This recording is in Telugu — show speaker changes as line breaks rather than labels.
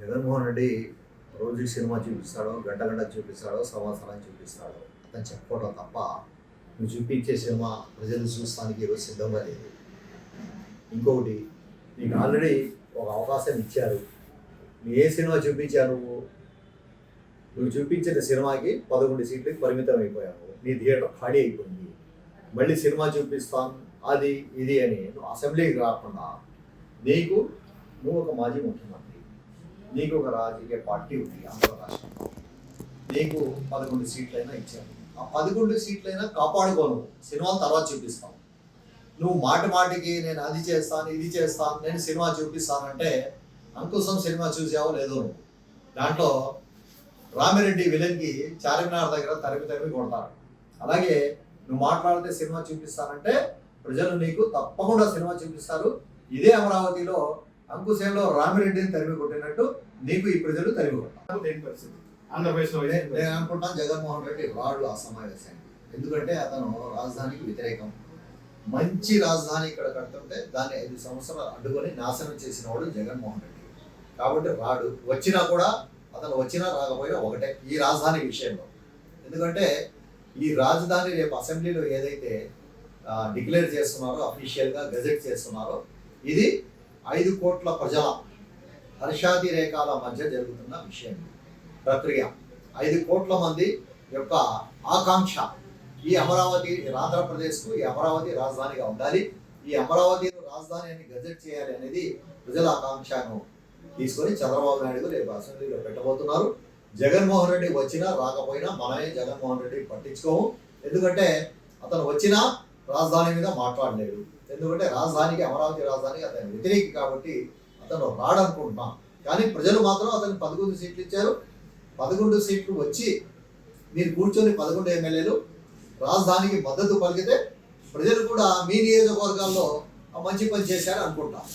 జగన్మోహన్ రెడ్డి రోజు సినిమా చూపిస్తాడో, గంట గంటకు చూపిస్తాడో, సంవత్సరానికి చూపిస్తాడో అని చెప్పుకోవడం తప్ప నువ్వు చూపించే సినిమా ప్రజలు చూస్తానికి ఈరోజు సిద్ధంగా లేదు. ఇంకొకటి, నీకు ఆల్రెడీ ఒక అవకాశం ఇచ్చారు. నువ్వు ఏ సినిమా చూపించావు? నువ్వు చూపించిన సినిమాకి 11 సీట్లకి పరిమితం అయిపోయావు. నీ థియేటర్ ఖాళీ అయిపోయింది. మళ్ళీ సినిమా చూపిస్తాను అది ఇది అని నువ్వు అసెంబ్లీకి రాకుండా నువ్వు ఒక మాజీ ముఖ్యమంత్రి, నీకు ఒక రాజకీయ పార్టీ ఉంది ఆంధ్ర రాష్ట్రంలో, నీకు 11 సీట్లైనా ఇచ్చారు. ఆ 11 సీట్లైనా కాపాడుకోను, సినిమాలు తర్వాత చూపిస్తాను. నువ్వు మాటికి నేను అది చేస్తాను ఇది చేస్తాను నేను సినిమా చూపిస్తానంటే అంకుశం సినిమా చూసావో లేదో నువ్వు. దాంట్లో రామిరెడ్డి విలన్కి చార్మినార్ దగ్గర తరిమి కొడతారు. అలాగే నువ్వు మాట్లాడితే సినిమా చూపిస్తానంటే ప్రజలు నీకు తప్పకుండా సినిమా చూపిస్తారు. ఇదే అమరావతిలో అంకుశంలో రామిరెడ్డిని తరిమి కొట్టినట్టు నీకు ఈ ప్రజలు తరిమి కొట్టారు. నేను అనుకుంటాను జగన్మోహన్ రెడ్డి రాడు ఆ సమావేశానికి. ఎందుకంటే అతను రాజధానికి వ్యతిరేకం. మంచి రాజధాని ఇక్కడ కడుతుంటే దాన్ని 5 సంవత్సరాలు అడ్డుకొని నాశనం చేసిన వాడు జగన్మోహన్ రెడ్డి. కాబట్టి రాడు. వచ్చినా కూడా అతను వచ్చినా రాకపోయినా ఒకటే ఈ రాజధాని విషయంలో. ఎందుకంటే ఈ రాజధాని రేపు అసెంబ్లీలో ఏదైతే డిక్లేర్ చేస్తున్నారో, అఫీషియల్గా గెజెట్ చేస్తున్నారో, ఇది 5 కోట్ల ప్రజల హర్షాతిరేకాల మధ్య జరుగుతున్న విషయం. ప్రక్రియ 5 కోట్ల మంది యొక్క ఆకాంక్ష ఈ అమరావతి ఆంధ్రప్రదేశ్కు ఈ అమరావతి రాజధానిగా ఉండాలి, ఈ అమరావతి రాజధాని అని గెజెట్ చేయాలి అనేది ప్రజల ఆకాంక్షను తీసుకొని చంద్రబాబు నాయుడు రేపు అసెంబ్లీలో పెట్టబోతున్నారు. జగన్మోహన్ రెడ్డి వచ్చినా రాకపోయినా మనమే జగన్మోహన్ రెడ్డి పట్టించుకోము. ఎందుకంటే అతను వచ్చినా రాజధాని మీద మాట్లాడలేడు. ఎందుకంటే రాజధానికి అమరావతి రాజధానికి అతను వ్యతిరేకి కాబట్టి అతను రాడనుకుంటున్నాం. కానీ ప్రజలు మాత్రం అతను 11 సీట్లు ఇచ్చారు. 11 సీట్లు వచ్చి మీరు కూర్చొని 11 ఎమ్మెల్యేలు రాజధానికి మద్దతు పలికితే ప్రజలు కూడా మీ నియోజకవర్గాల్లో మంచి పని చేశారు అనుకుంటాం.